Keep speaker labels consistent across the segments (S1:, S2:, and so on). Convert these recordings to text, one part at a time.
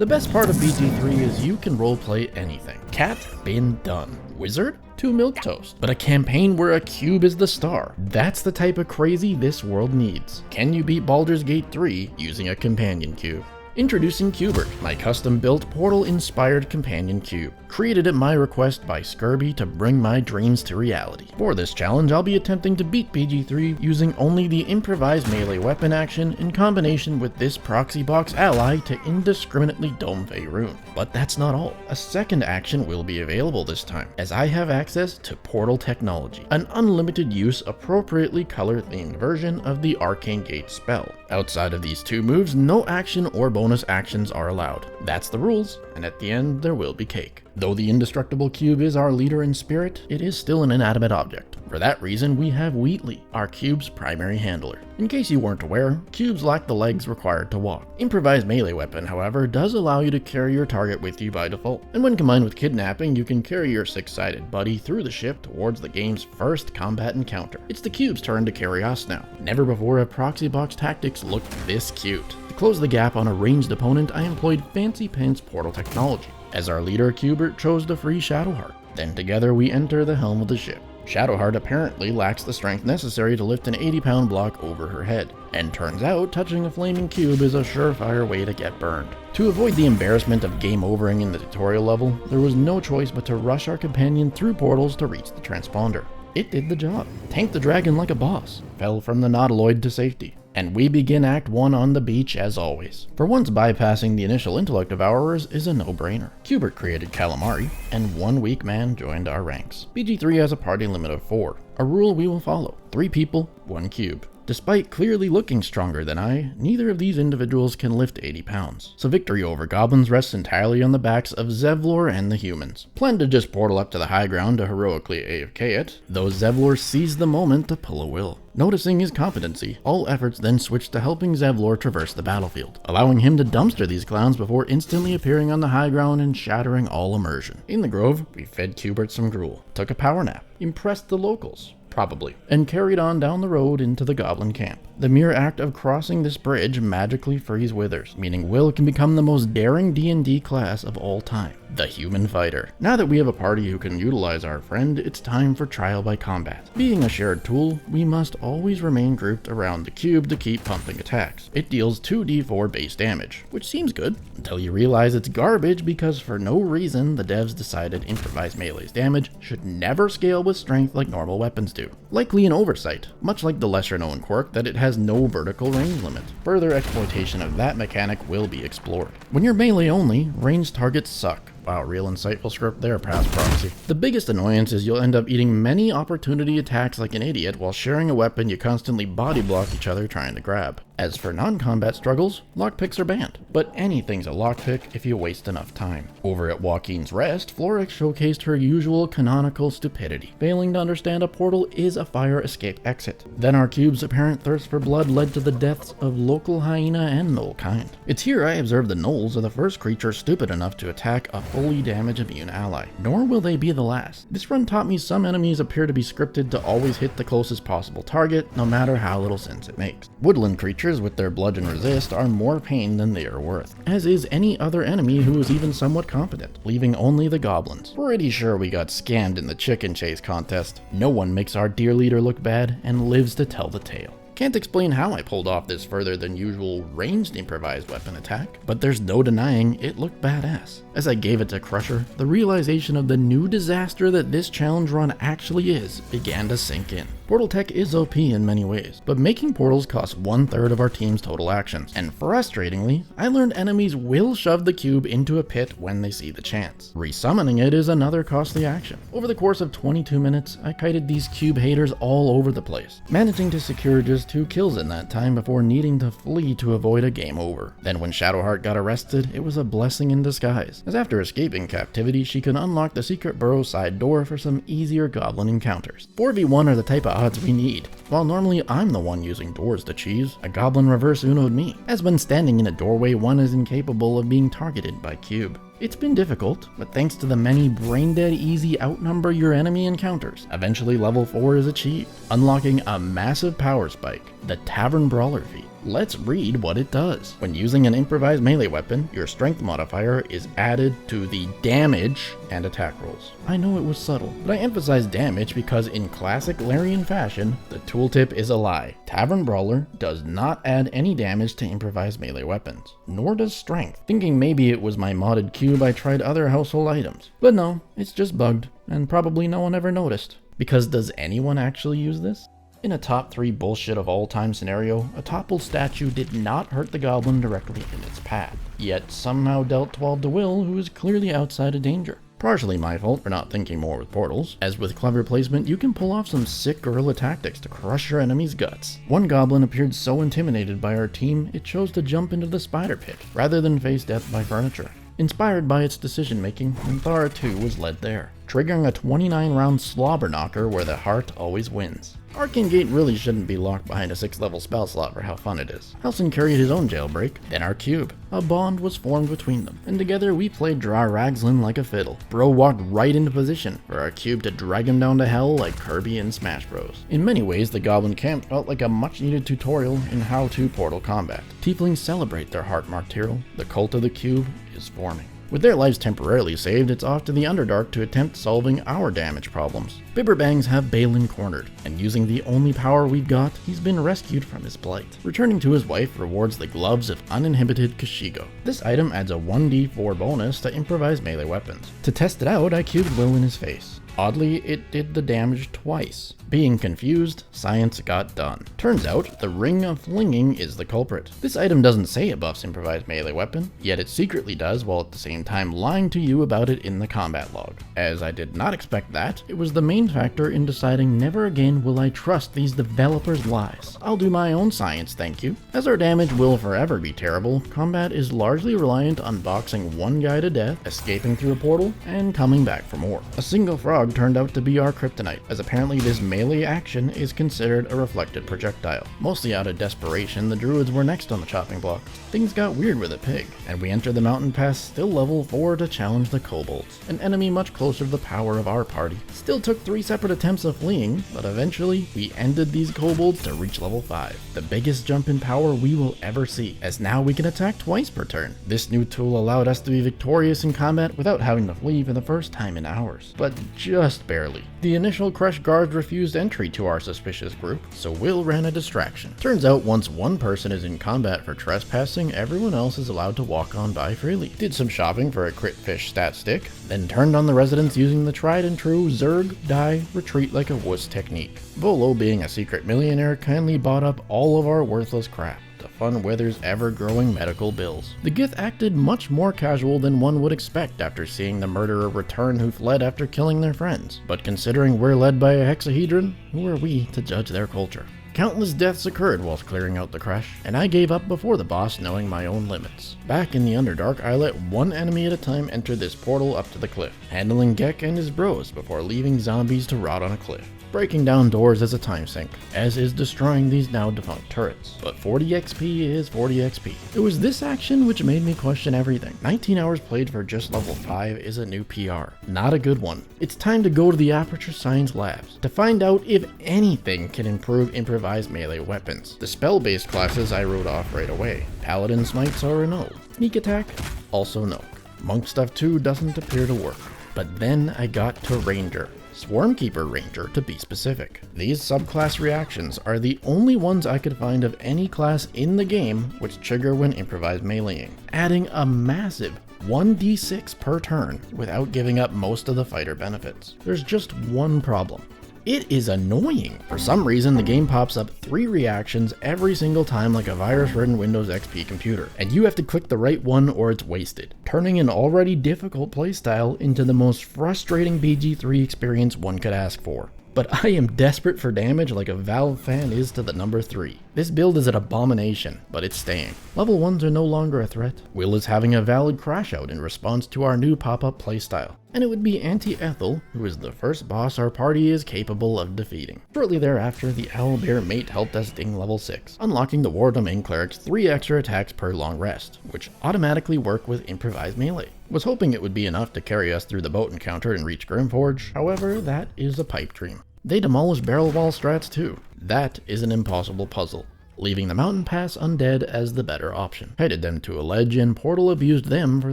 S1: The best part of BG3 is you can roleplay anything. Cat, been done. Wizard, to milquetoast. But a campaign where a cube is the star. That's the type of crazy this world needs. Can you beat Baldur's Gate 3 using a companion cube? Introducing Cubert, my custom-built Portal-inspired companion cube, created at my request by Skirbie to bring my dreams to reality. For this challenge, I'll be attempting to beat BG3 using only the Improvised Melee weapon action in combination with this Proxy box ally to indiscriminately dome Faerun. But that's not all. A second action will be available this time, as I have access to Portal technology, an unlimited use, appropriately color-themed version of the Arcane Gate spell. Outside of these two moves, no action or bonus actions are allowed. That's the rules, and at the end there will be cake. Though the indestructible cube is our leader in spirit, it is still an inanimate object. For that reason, we have Wheatley, our cube's primary handler. In case you weren't aware, cubes lack the legs required to walk. Improvised Melee weapon, however, does allow you to carry your target with you by default. And when combined with kidnapping, you can carry your six-sided buddy through the ship towards the game's first combat encounter. It's the cube's turn to carry us now. Never before have Proxy box tactics looked this cute. To close the gap on a ranged opponent, I employed Fancy Pants Portal technology. As our leader, Cubert chose to free Shadowheart. Then together we enter the helm of the ship. Shadowheart apparently lacks the strength necessary to lift an 80-pound block over her head, and turns out touching a flaming cube is a surefire way to get burned. To avoid the embarrassment of game overing in the tutorial level, there was no choice but to rush our companion through portals to reach the transponder. It did the job. Tanked the dragon like a boss, fell from the nautiloid to safety. And we begin Act 1 on the beach as always. For once, bypassing the initial intellect devourers is a no-brainer. Cubert created Calamari, and one weak man joined our ranks. BG3 has a party limit of 4, a rule we will follow. 3 people, 1 cube. Despite clearly looking stronger than I, neither of these individuals can lift 80 pounds, so victory over goblins rests entirely on the backs of Zevlor and the humans. Plan to just portal up to the high ground to heroically AFK it, though Zevlor seized the moment to pull a will. Noticing his competency, all efforts then switched to helping Zevlor traverse the battlefield, allowing him to dumpster these clowns before instantly appearing on the high ground and shattering all immersion. In the grove, we fed Cubert some gruel, took a power nap, impressed the locals, probably, and carried on down the road into the goblin camp. The mere act of crossing this bridge magically frees Withers, meaning Will can become the most daring D&D class of all time, the Human Fighter. Now that we have a party who can utilize our friend, it's time for trial by combat. Being a shared tool, we must always remain grouped around the cube to keep pumping attacks. It deals 2d4 base damage, which seems good, until you realize it's garbage because for no reason the devs decided Improvised Melee's damage should never scale with strength like normal weapons do. Likely an oversight, much like the lesser known quirk that it has no vertical range limit. Further exploitation of that mechanic will be explored. When you're melee only, ranged targets suck. Wow, real insightful script there, past Proxy. The biggest annoyance is you'll end up eating many opportunity attacks like an idiot while sharing a weapon you constantly body block each other trying to grab. As for non-combat struggles, lockpicks are banned, but anything's a lockpick if you waste enough time. Over at Joaquin's Rest, Florix showcased her usual canonical stupidity, failing to understand a portal is a fire escape exit. Then our cube's apparent thirst for blood led to the deaths of local hyena and gnoll kind. It's here I observed the gnolls are the first creature stupid enough to attack a fully damage immune ally, nor will they be the last. This run taught me some enemies appear to be scripted to always hit the closest possible target, no matter how little sense it makes. Woodland creatures with their bludgeon resist are more pain than they are worth, as is any other enemy who is even somewhat competent, leaving only the goblins. Pretty sure we got scammed in the chicken chase contest. No one makes our dear leader look bad and lives to tell the tale. Can't explain how I pulled off this further than usual ranged improvised weapon attack, but there's no denying it looked badass. As I gave it to Crusher, the realization of the new disaster that this challenge run actually is began to sink in. Portal tech is OP in many ways, but making portals costs 1/3 of our team's total actions, and frustratingly, I learned enemies will shove the cube into a pit when they see the chance. Resummoning it is another costly action. Over the course of 22 minutes, I kited these cube haters all over the place, managing to secure just 2 kills in that time before needing to flee to avoid a game over. Then when Shadowheart got arrested, it was a blessing in disguise, as after escaping captivity, she could unlock the secret burrow side door for some easier goblin encounters. 4v1 are the type of odds we need. While normally I'm the one using doors to cheese, a goblin reverse uno'd me, as when standing in a doorway one is incapable of being targeted by cube. It's been difficult, but thanks to the many brain-dead easy outnumber your enemy encounters, eventually level 4 is achieved, unlocking a massive power spike, the Tavern Brawler feat. Let's read what it does. When using an improvised melee weapon, your strength modifier is added to the damage and attack rolls. I know it was subtle, but I emphasize damage because in classic Larian fashion, the tooltip is a lie. Tavern Brawler does not add any damage to improvised melee weapons, nor does strength. Thinking maybe it was my modded cube, I tried other household items. But no, it's just bugged, and probably no one ever noticed. Because does anyone actually use this? In a top 3 bullshit of all time scenario, a toppled statue did not hurt the goblin directly in its path, yet somehow dealt 12 to Will, who is clearly outside of danger. Partially my fault for not thinking more with portals, as with clever placement you can pull off some sick guerrilla tactics to crush your enemy's guts. One goblin appeared so intimidated by our team, it chose to jump into the spider pit, rather than face death by furniture. Inspired by its decision making, Thara 2 was led there, triggering a 29-round slobber knocker where the heart always wins. Arcane Gate really shouldn't be locked behind a 6th level spell slot for how fun it is. Halsin carried his own jailbreak, then our cube. A bond was formed between them, and together we played Draw Ragslin like a fiddle. Bro walked right into position for our cube to drag him down to hell like Kirby in Smash Bros. In many ways, the Goblin Camp felt like a much needed tutorial in how to Portal combat. Tieflings celebrate their heart-marked hero. The cult of the cube is forming. With their lives temporarily saved, it's off to the Underdark to attempt solving our damage problems. Bibberbangs have Balin cornered, and using the only power we've got, he's been rescued from his plight. Returning to his wife rewards the Gloves of Uninhibited Kashigo. This item adds a 1d4 bonus to improvised melee weapons. To test it out, I cubed Will in his face. Oddly, it did the damage twice. Being confused, science got done. Turns out, the Ring of Flinging is the culprit. This item doesn't say it buffs improvised melee weapon, yet it secretly does while at the same time lying to you about it in the combat log. As I did not expect that, it was the main factor in deciding never again will I trust these developers' lies. I'll do my own science, thank you. As our damage will forever be terrible, combat is largely reliant on boxing one guy to death, escaping through a portal, and coming back for more. A single frog turned out to be our kryptonite, as apparently this melee action is considered a reflected projectile. Mostly out of desperation, the druids were next on the chopping block. Things got weird with a pig, and we entered the mountain pass still level 4 to challenge the kobolds, an enemy much closer to the power of our party. Still took 3 separate attempts of fleeing, but eventually we ended these kobolds to reach level 5. The biggest jump in power we will ever see, as now we can attack twice per turn. This new tool allowed us to be victorious in combat without having to flee for the first time in hours, but just barely. The initial Crush guards refused entry to our suspicious group, so Will ran a distraction. Turns out once one person is in combat for trespassing, everyone else is allowed to walk on by freely. Did some shopping for a crit fish stat stick, then turned on the residents using the tried and true Zerg, die, retreat like a wuss technique. Volo, being a secret millionaire, kindly bought up all of our worthless crap to fund Wither's ever-growing medical bills. The Gith acted much more casual than one would expect after seeing the murderer return who fled after killing their friends. But considering we're led by a hexahedron, who are we to judge their culture? Countless deaths occurred whilst clearing out the crush, and I gave up before the boss knowing my own limits. Back in the Underdark, I let one enemy at a time enter this portal up to the cliff, handling Gek and his bros before leaving zombies to rot on a cliff. Breaking down doors is a time sink, as is destroying these now defunct turrets. But 40 XP is 40 XP. It was this action which made me question everything. 19 hours played for just level 5 is a new PR. Not a good one. It's time to go to the Aperture Science Labs to find out if anything can improve improvised melee weapons. The spell-based classes I wrote off right away. Paladin Smites are a no. Sneak Attack? Also no. Monk stuff too doesn't appear to work. But then I got to Ranger. Swarmkeeper Ranger to be specific. These subclass reactions are the only ones I could find of any class in the game which trigger when improvised meleeing, adding a massive 1d6 per turn without giving up most of the fighter benefits. There's just one problem. It is annoying. For some reason, the game pops up 3 reactions every single time like a virus-ridden Windows XP computer, and you have to click the right one or it's wasted, turning an already difficult playstyle into the most frustrating BG3 experience one could ask for. But I am desperate for damage like a Valve fan is to the number 3. This build is an abomination, but it's staying. Level 1s are no longer a threat. Will is having a valid crash out in response to our new pop-up playstyle. And it would be Anti-Ethel, who is the first boss our party is capable of defeating. Shortly thereafter, the Owlbear mate helped us ding level 6, unlocking the War Domain Cleric's 3 extra attacks per long rest, which automatically work with improvised melee. Was hoping it would be enough to carry us through the boat encounter and reach Grimforge, however, that is a pipe dream. They demolish barrel wall strats too. That is an impossible puzzle. leaving the mountain pass undead as the better option. Headed them to a ledge and portal abused them for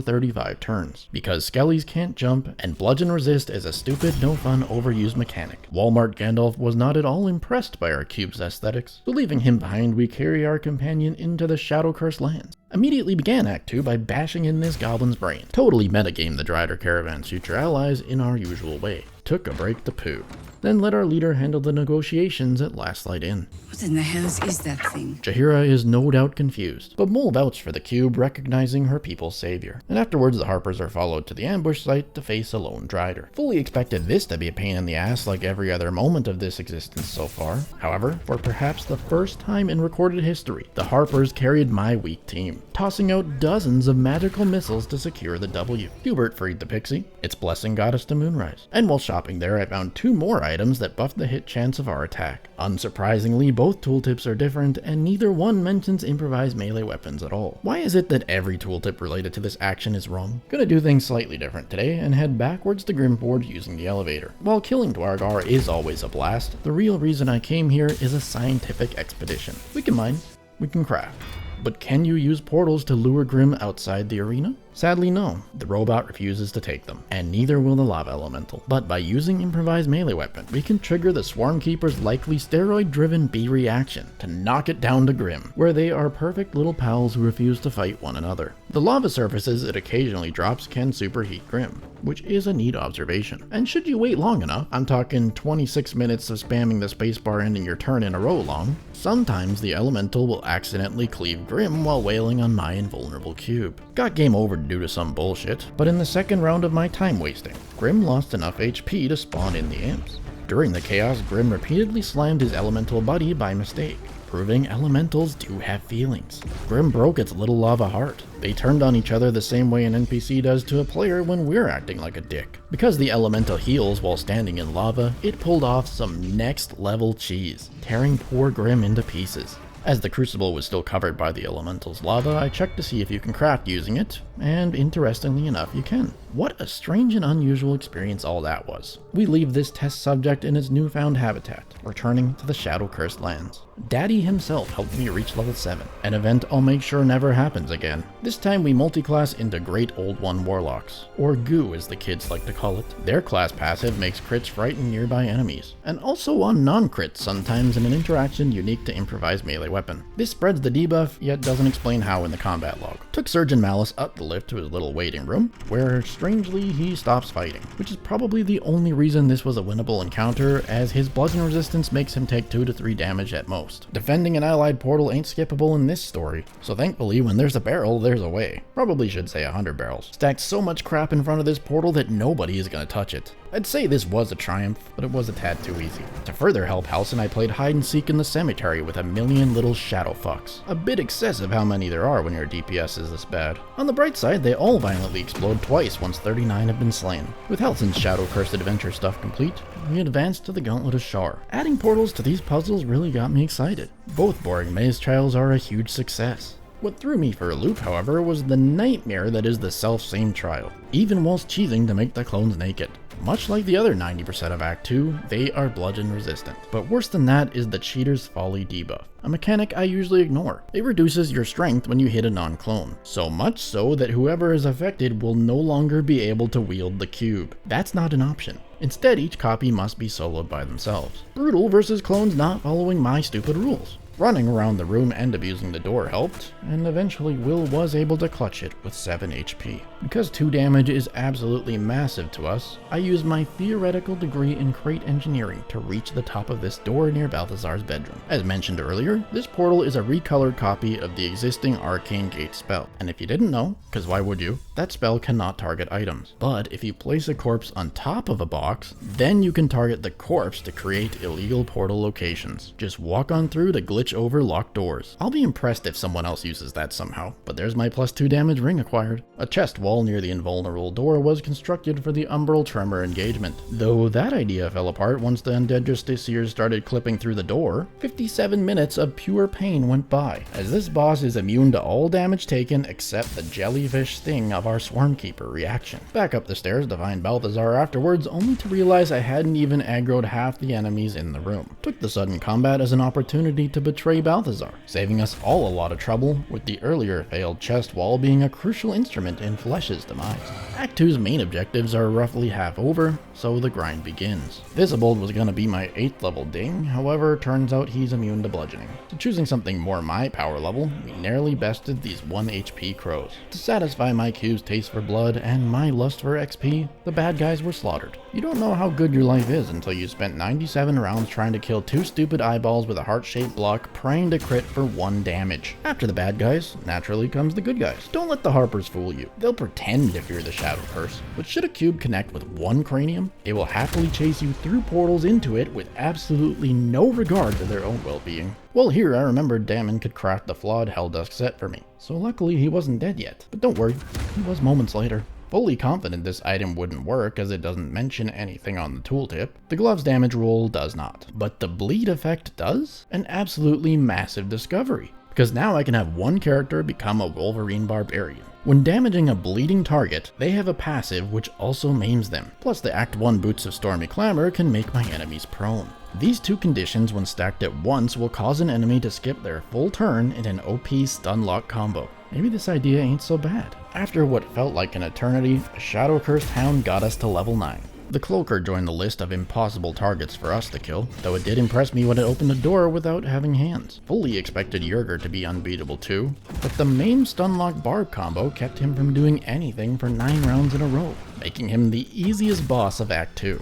S1: 35 turns, because skellies can't jump and bludgeon resist is a stupid, no fun, overused mechanic. Walmart Gandalf was not at all impressed by our cube's aesthetics, so leaving him behind we carry our companion into the Shadow-Cursed lands. Immediately began Act 2 by bashing in this goblin's brain. Totally metagame the Drider Caravan's future allies in our usual way. Took a break to poo. Then let our leader handle the negotiations at Last Light Inn.
S2: What in the hells is that thing?
S1: Jaheira is no doubt confused, but Mole vouched for the cube, recognizing her people's savior. And afterwards the Harpers are followed to the ambush site to face a lone Drider. Fully expected this to be a pain in the ass like every other moment of this existence so far. However, for perhaps the first time in recorded history, the Harpers carried my weak team, tossing out dozens of magical missiles to secure the W. Hubert freed the pixie, its blessing got us to Moonrise. And while shopping there I found 2 more items that buffed the hit chance of our attack. Unsurprisingly, both tooltips are different, and neither one mentions improvised melee weapons at all. Why is it that every tooltip related to this action is wrong? Gonna do things slightly different today, and head backwards to Grimforge using the elevator. While killing Dwargar is always a blast, the real reason I came here is a scientific expedition. We can mine, we can craft. But can you use portals to lure Grim outside the arena? Sadly no, the robot refuses to take them, and neither will the lava elemental. But by using improvised melee weapon, we can trigger the Swarm Keeper's likely steroid-driven B reaction to knock it down to Grim, where they are perfect little pals who refuse to fight one another. The lava surfaces it occasionally drops can superheat Grim, which is a neat observation. And should you wait long enough, I'm talking 26 minutes of spamming the spacebar ending your turn in a row long, sometimes the elemental will accidentally cleave Grim while wailing on my invulnerable cube. Got game over due to some bullshit, but in the second round of my time wasting, Grim lost enough HP to spawn in the imps. During the chaos, Grim repeatedly slammed his elemental buddy by mistake, proving elementals do have feelings. Grim broke its little lava heart. They turned on each other the same way an NPC does to a player when we're acting like a dick. Because the elemental heals while standing in lava, it pulled off some next level cheese, tearing poor Grim into pieces. As the crucible was still covered by the elemental's lava, I checked to see if you can craft using it, and interestingly enough you can. What a strange and unusual experience all that was. We leave this test subject in its newfound habitat, returning to the Shadow-Cursed lands. Daddy himself helped me reach level 7, an event I'll make sure never happens again. This time we multiclass into Great Old One Warlocks, or Goo as the kids like to call it. Their class passive makes crits frighten nearby enemies, and also on non-crits sometimes in an interaction unique to improvised melee weapon. This spreads the debuff, yet doesn't explain how in the combat log. Took Surgeon Malice up the lift to his little waiting room, where strangely he stops fighting, which is probably the only reason this was a winnable encounter, as his bludgeon resistance makes him take 2 to 3 damage at most. Defending an allied portal ain't skippable in this story, so thankfully when there's a barrel, there's a way. Probably should say 100 barrels. Stacked so much crap in front of this portal that nobody is gonna touch it. I'd say this was a triumph, but it was a tad too easy. To further help Halsin, I played hide and seek in the cemetery with a million little shadow fucks. A bit excessive how many there are when your DPS is this bad. On the bright side, they all violently explode twice once 39 have been slain. With Halsin's Shadow-Cursed adventure stuff complete, we advanced to the Gauntlet of Shar. Adding portals to these puzzles really got me excited. Both boring maze trials are a huge success. What threw me for a loop, however, was the nightmare that is the self-same trial, even whilst cheesing to make the clones naked. Much like the other 90% of Act 2, they are bludgeon resistant. But worse than that is the Cheater's Folly debuff, a mechanic I usually ignore. It reduces your strength when you hit a non-clone, so much so that whoever is affected will no longer be able to wield the cube. That's not an option. Instead, each copy must be soloed by themselves. Brutal versus clones not following my stupid rules. Running around the room and abusing the door helped, and eventually Will was able to clutch it with 7 HP. Because 2 damage is absolutely massive to us, I used my theoretical degree in crate engineering to reach the top of this door near Balthazar's bedroom. As mentioned earlier, this portal is a recolored copy of the existing Arcane Gate spell, and if you didn't know, cause why would you, that spell cannot target items. But if you place a corpse on top of a box, then you can target the corpse to create illegal portal locations. Just walk on through to glitch over locked doors. I'll be impressed if someone else uses that somehow, but there's my +2 damage ring acquired. A chest wall near the invulnerable door was constructed for the umbral tremor engagement. Though that idea fell apart once the undead justiciars started clipping through the door, 57 minutes of pure pain went by, as this boss is immune to all damage taken except the jellyfish sting of our Swarmkeeper reaction. Back up the stairs to find Balthazar afterwards, only to realize I hadn't even aggroed half the enemies in the room. Took the sudden combat as an opportunity to betray Balthazar, saving us all a lot of trouble, with the earlier failed chest wall being a crucial instrument in Flesh's demise. Act 2's main objectives are roughly half over, so the grind begins. Visible was gonna be my 8th level ding, however turns out he's immune to bludgeoning. So choosing something more my power level, we narrowly bested these 1 HP crows. To satisfy my cube's taste for blood and my lust for XP, the bad guys were slaughtered. You don't know how good your life is until you spent 97 rounds trying to kill 2 stupid eyeballs with a heart-shaped block, praying to crit for 1 damage. After the bad guys, naturally comes the good guys. Don't let the Harpers fool you. They'll pretend to fear the Shadow Curse, but should a cube connect with 1 cranium, they will happily chase you through portals into it with absolutely no regard to their own well-being. Well, here I remembered Damon could craft the flawed Helldusk set for me, so luckily he wasn't dead yet. But don't worry, he was moments later. Fully confident this item wouldn't work as it doesn't mention anything on the tooltip, the glove's damage roll does not. But the bleed effect does? An absolutely massive discovery, because now I can have 1 character become a Wolverine Barbarian. When damaging a bleeding target, they have a passive which also maims them, plus the Act 1 Boots of Stormy Clamor can make my enemies prone. These 2 conditions when stacked at once will cause an enemy to skip their full turn in an OP stun lock combo. Maybe this idea ain't so bad. After what felt like an eternity, a Shadow-Cursed Hound got us to level 9. The Cloaker joined the list of impossible targets for us to kill, though it did impress me when it opened the door without having hands. Fully expected Yerger to be unbeatable too, but the main Stunlock Barb combo kept him from doing anything for 9 rounds in a row, making him the easiest boss of Act 2.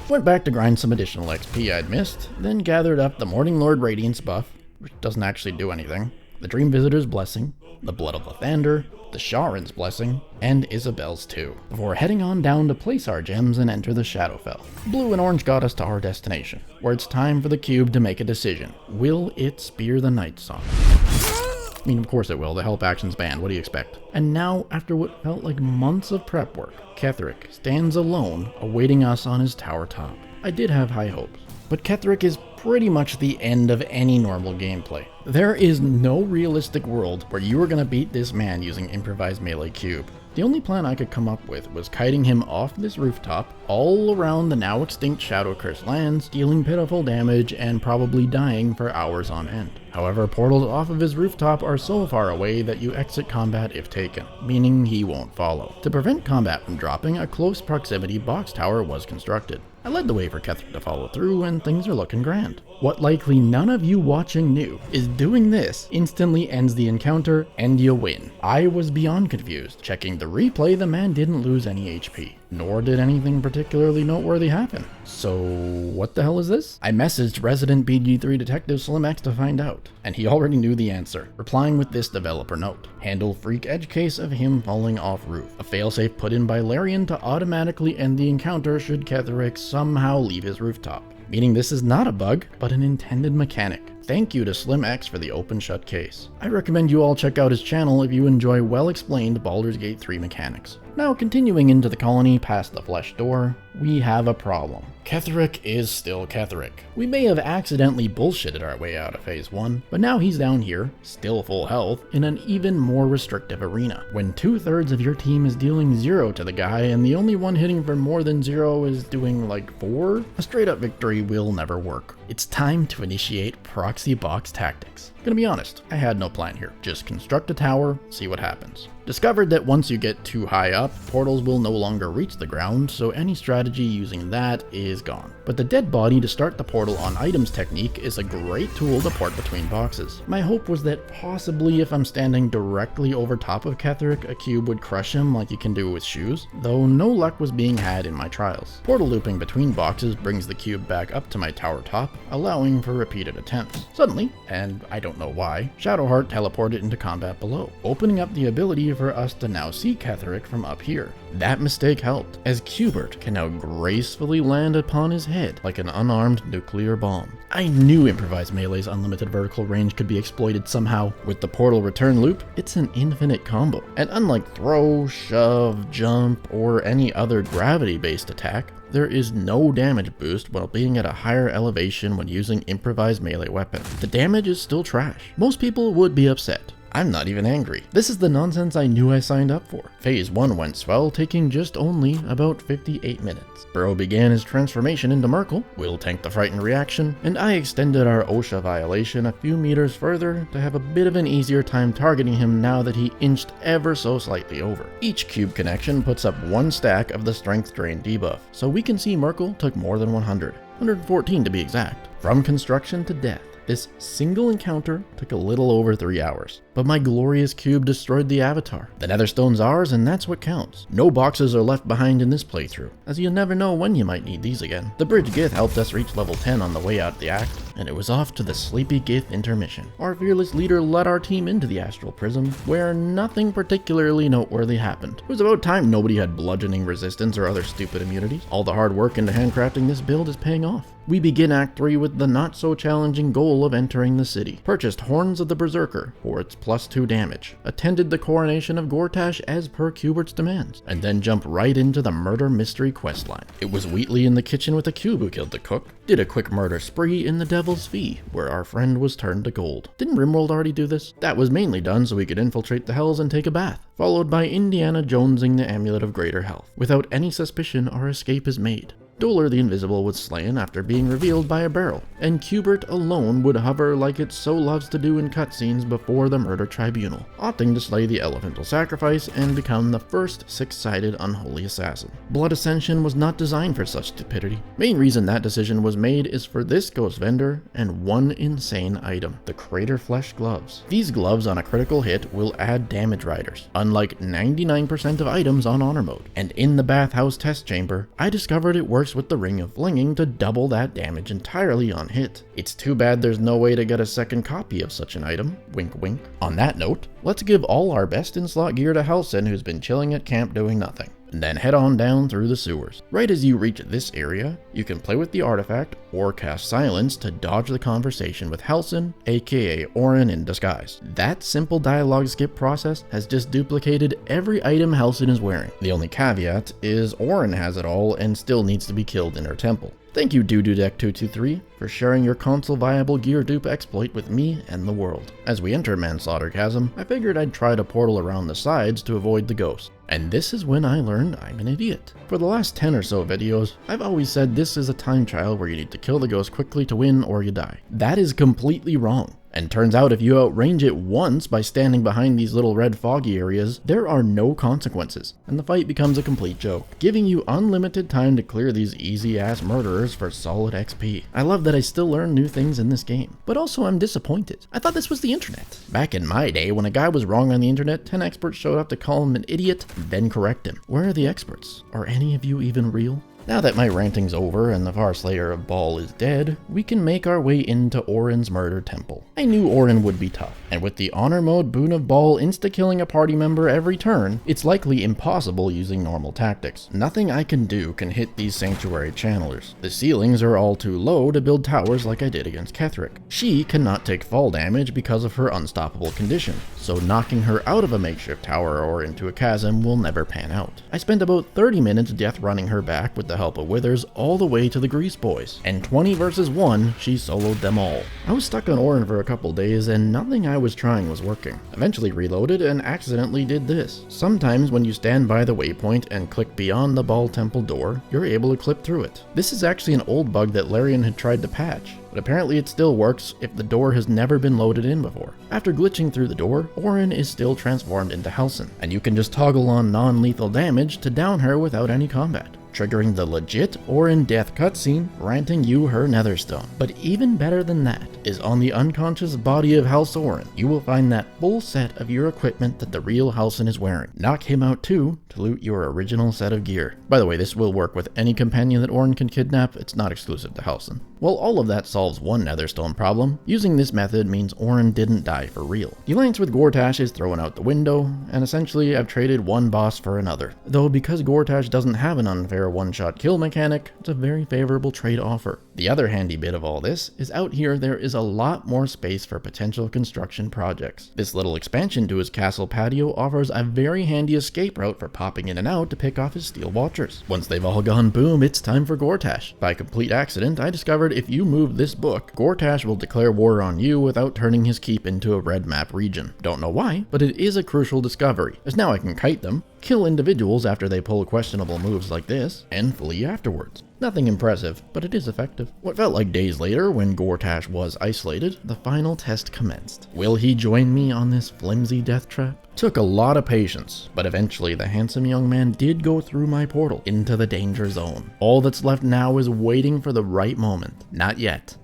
S1: Went back to grind some additional XP I'd missed, then gathered up the Morning Lord Radiance buff, which doesn't actually do anything, the Dream Visitor's Blessing, the Blood of Lathander, the Sharon's Blessing, and Isabel's too, before heading on down to place our gems and enter the Shadowfell. Blue and orange got us to our destination, where it's time for the cube to make a decision. Will it spear the Night Song? I mean, of course it will, the help action's banned, what do you expect? And now, after what felt like months of prep work, Ketheric stands alone, awaiting us on his tower top. I did have high hopes, but Ketheric is pretty much the end of any normal gameplay. There is no realistic world where you are going to beat this man using Improvised Melee Cube. The only plan I could come up with was kiting him off this rooftop, all around the now extinct Shadow-Cursed lands, dealing pitiful damage and probably dying for hours on end. However, portals off of his rooftop are so far away that you exit combat if taken, meaning he won't follow. To prevent combat from dropping, a close proximity box tower was constructed. I led the way for Ketheric to follow through, and things are looking grand. What likely none of you watching knew is doing this instantly ends the encounter and you win. I was beyond confused. Checking the replay, the man didn't lose any HP, nor did anything particularly noteworthy happen. So what the hell is this? I messaged resident BG3 detective SlimX to find out, and he already knew the answer, replying with this developer note. Handle freak edge case of him falling off roof. A failsafe put in by Larian to automatically end the encounter should Ketheric somehow leave his rooftop. Meaning this is not a bug, but an intended mechanic. Thank you to SlimX for the open shut case. I recommend you all check out his channel if you enjoy well-explained Baldur's Gate 3 mechanics. Now, continuing into the colony past the flesh door, we have a problem. Ketheric is still Ketheric. We may have accidentally bullshitted our way out of phase 1, but now he's down here, still full health, in an even more restrictive arena. When 2/3 of your team is dealing 0 to the guy and the only one hitting for more than 0 is doing like 4, a straight up victory will never work. It's time to initiate proxy box tactics. Gonna be honest, I had no plan here. Just construct a tower, see what happens. Discovered that once you get too high up, portals will no longer reach the ground, so any strategy using that is gone. But the dead body to start the portal on items technique is a great tool to port between boxes. My hope was that possibly if I'm standing directly over top of Ketheric, a cube would crush him like you can do with shoes, though no luck was being had in my trials. Portal looping between boxes brings the cube back up to my tower top, allowing for repeated attempts. Suddenly, and I don't know why, Shadowheart teleported into combat below, opening up the ability for us to now see Ketheric from up here. That mistake helped, as Cubert can now gracefully land upon his head like an unarmed nuclear bomb. I knew Improvised Melee's unlimited vertical range could be exploited somehow. With the portal return loop, it's an infinite combo. And unlike throw, shove, jump, or any other gravity-based attack, there is no damage boost while being at a higher elevation when using Improvised Melee weapon. The damage is still trash. Most people would be upset. I'm not even angry. This is the nonsense I knew I signed up for. Phase 1 went swell, taking just only about 58 minutes. Burrow began his transformation into Merkle, Will tanked the frightened reaction, and I extended our OSHA violation a few meters further to have a bit of an easier time targeting him now that he inched ever so slightly over. Each cube connection puts up 1 stack of the strength drain debuff, so we can see Merkle took more than 114 to be exact. From construction to death, this single encounter took a little over 3 hours, but my glorious cube destroyed the avatar. The Netherstone's ours, and that's what counts. No boxes are left behind in this playthrough, as you'll never know when you might need these again. The Bridge Gith helped us reach level 10 on the way out the act, and it was off to the Sleepy Gith intermission. Our fearless leader led our team into the Astral Prism, where nothing particularly noteworthy happened. It was about time nobody had bludgeoning resistance or other stupid immunities. All the hard work into handcrafting this build is paying off. We begin Act 3 with the not-so-challenging goal of entering the city. Purchased Horns of the Berserker for its +2 damage. Attended the coronation of Gortash as per Cubert's demands. And then jumped right into the murder mystery questline. It was Wheatley in the kitchen with a cube who killed the cook. Did a quick murder spree in the Devil's Fee, where our friend was turned to gold. Didn't Rimworld already do this? That was mainly done so we could infiltrate the Hells and take a bath. Followed by Indiana Jonesing the Amulet of Greater Health. Without any suspicion, our escape is made. Dolar the Invisible was slain after being revealed by a barrel, and Cubert alone would hover like it so loves to do in cutscenes before the murder tribunal, opting to slay the elemental sacrifice and become the first 6-sided unholy assassin. Blood Ascension was not designed for such stupidity. Main reason that decision was made is for this ghost vendor and one insane item, the Crater Flesh Gloves. These gloves on a critical hit will add damage riders, unlike 99% of items on honor mode. And in the bathhouse test chamber, I discovered it works with the Ring of Flinging to double that damage entirely on hit. It's too bad there's no way to get a second copy of such an item, wink wink. On that note, let's give all our best in slot gear to Halsin, who's been chilling at camp doing nothing, and then head on down through the sewers. Right as you reach this area, you can play with the artifact or cast Silence to dodge the conversation with Halsin, aka Orin in disguise. That simple dialogue skip process has just duplicated every item Halsin is wearing. The only caveat is Orin has it all and still needs to be killed in her temple. Thank you Deck223 for sharing your console viable gear dupe exploit with me and the world. As we enter Manslaughter Chasm, I figured I'd try to portal around the sides to avoid the ghost. And this is when I learned I'm an idiot. For the last 10 or so videos, I've always said this is a time trial where you need to kill the ghost quickly to win or you die. That is completely wrong. And turns out if you outrange it once by standing behind these little red foggy areas, there are no consequences, and the fight becomes a complete joke, giving you unlimited time to clear these easy-ass murderers for solid XP. I love that I still learn new things in this game, but also I'm disappointed. I thought this was the internet. Back in my day, when a guy was wrong on the internet, 10 experts showed up to call him an idiot, then correct him. Where are the experts? Are any of you even real? Now that my ranting's over and the Farslayer of Baal is dead, we can make our way into Orin's murder temple. I knew Orin would be tough, and with the honor mode boon of Baal insta-killing a party member every turn, it's likely impossible using normal tactics. Nothing I can do can hit these sanctuary channelers. The ceilings are all too low to build towers like I did against Ketheric. She cannot take fall damage because of her unstoppable condition, so knocking her out of a makeshift tower or into a chasm will never pan out. I spent about 30 minutes death running her back with the help of Withers all the way to the Grease Boys, and 20 versus 1, she soloed them all. I was stuck on Orin for a couple days and nothing I was trying was working. Eventually reloaded and accidentally did this. Sometimes when you stand by the waypoint and click beyond the Baal Temple door, you're able to clip through it. This is actually an old bug that Larian had tried to patch, but apparently it still works if the door has never been loaded in before. After glitching through the door, Orin is still transformed into Halsin, and you can just toggle on non-lethal damage to down her without any combat, triggering the legit Orin death cutscene, granting you her Netherstone. But even better than that is on the unconscious body of Halsorin, you will find that full set of your equipment that the real Halsin is wearing. Knock him out too to loot your original set of gear. By the way, this will work with any companion that Orin can kidnap, it's not exclusive to Halsin. Well, all of that solves one Netherstone problem. Using this method means Orin didn't die for real. The alliance with Gortash is thrown out the window, and essentially I've traded one boss for another. Though because Gortash doesn't have an unfair higher one-shot kill mechanic, it's a very favorable trade offer. The other handy bit of all this is out here there is a lot more space for potential construction projects. This little expansion to his castle patio offers a very handy escape route for popping in and out to pick off his steel watchers. Once they've all gone boom, it's time for Gortash. By complete accident, I discovered if you move this book, Gortash will declare war on you without turning his keep into a red map region. Don't know why, but it is a crucial discovery, as now I can kite them, kill individuals after they pull questionable moves like this, and flee afterwards. Nothing impressive, but it is effective. What felt like days later, when Gortash was isolated, the final test commenced. Will he join me on this flimsy death trap? Took a lot of patience, but eventually the handsome young man did go through my portal into the danger zone. All that's left now is waiting for the right moment. Not yet.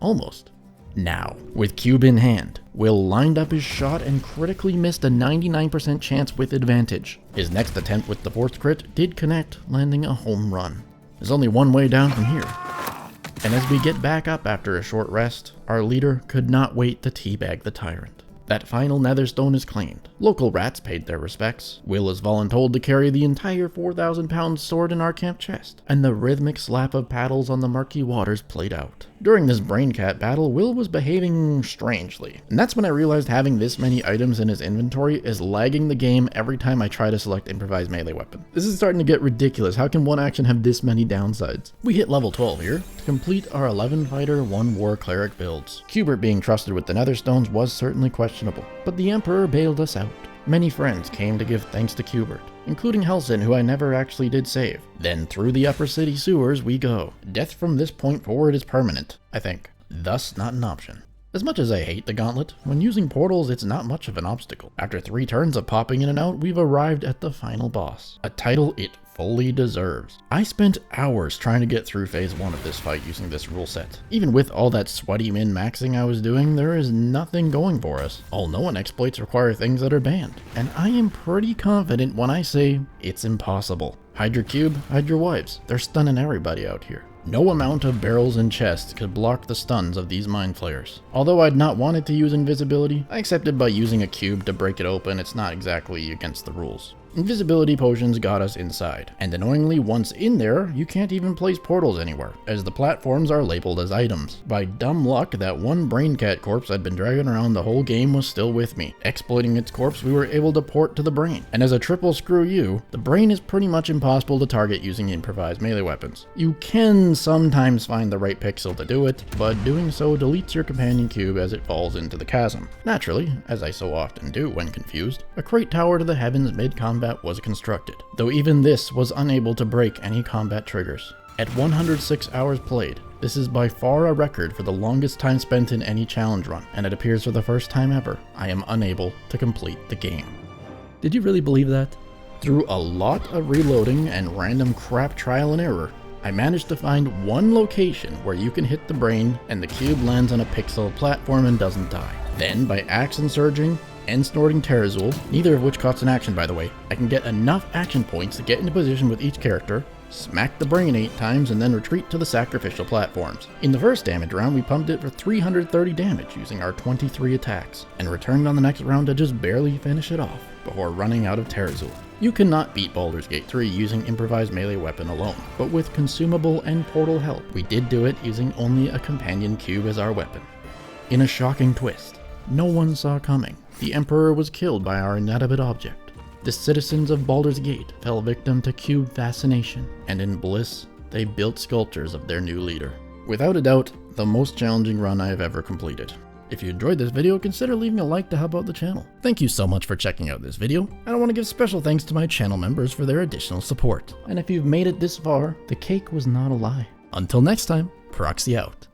S1: Almost. Now, with cube in hand, Will lined up his shot and critically missed a 99% chance with advantage. His next attempt with the fourth crit did connect, landing a home run. There's only one way down from here. And as we get back up after a short rest, our leader could not wait to teabag the tyrant. That final netherstone is claimed. Local rats paid their respects. Will is voluntold to carry the entire 4,000-pound sword in our camp chest, and the rhythmic slap of paddles on the murky waters played out. During this braincat battle, Will was behaving strangely, and that's when I realized having this many items in his inventory is lagging the game every time I try to select improvised melee weapon. This is starting to get ridiculous. How can one action have this many downsides? We hit level 12 here to complete our 11 fighter, 1 war cleric builds. Cubert being trusted with the netherstones was certainly questionable, but the Emperor bailed us out. Many friends came to give thanks to Cubert, including Helson, who I never actually did save. Then through the upper city sewers we go. Death from this point forward is permanent, I think. Thus not an option. As much as I hate the gauntlet, when using portals it's not much of an obstacle. After 3 turns of popping in and out, we've arrived at the final boss. A title it fully deserves. I spent hours trying to get through phase 1 of this fight using this rule set. Even with all that sweaty min-maxing I was doing, there is nothing going for us. All no-one exploits require things that are banned. And I am pretty confident when I say it's impossible. Hide your cube, hide your wives. They're stunning everybody out here. No amount of barrels and chests could block the stuns of these mind flayers. Although I'd not wanted to use invisibility, I accepted by using a cube to break it open. It's not exactly against the rules. Invisibility potions got us inside, and annoyingly once in there, you can't even place portals anywhere, as the platforms are labeled as items. By dumb luck, that one braincat corpse I'd been dragging around the whole game was still with me. Exploiting its corpse, we were able to port to the brain, and as a triple screw you, the brain is pretty much impossible to target using improvised melee weapons. You can sometimes find the right pixel to do it, but doing so deletes your companion cube as it falls into the chasm. Naturally, as I so often do when confused, a crate tower to the heavens mid-combat was constructed, though even this was unable to break any combat triggers. At 106 hours played, this is by far a record for the longest time spent in any challenge run, and it appears for the first time ever, I am unable to complete the game. Did you really believe that? Through a lot of reloading and random crap trial and error, I managed to find one location where you can hit the brain and the cube lands on a pixel platform and doesn't die. Then, by action surging and snorting Terrazul, neither of which costs an action by the way, I can get enough action points to get into position with each character, smack the brain 8 times, and then retreat to the sacrificial platforms. In the first damage round, we pumped it for 330 damage using our 23 attacks, and returned on the next round to just barely finish it off before running out of Terrazul. You cannot beat Baldur's Gate 3 using improvised melee weapon alone, but with consumable and portal help, we did do it using only a companion cube as our weapon. In a shocking twist, no one saw coming, the Emperor was killed by our inanimate object. The citizens of Baldur's Gate fell victim to cube fascination, and in bliss, they built sculptures of their new leader. Without a doubt, the most challenging run I have ever completed. If you enjoyed this video, consider leaving a like to help out the channel. Thank you so much for checking out this video, and I want to give special thanks to my channel members for their additional support. And if you've made it this far, the cake was not a lie. Until next time, Proxy out.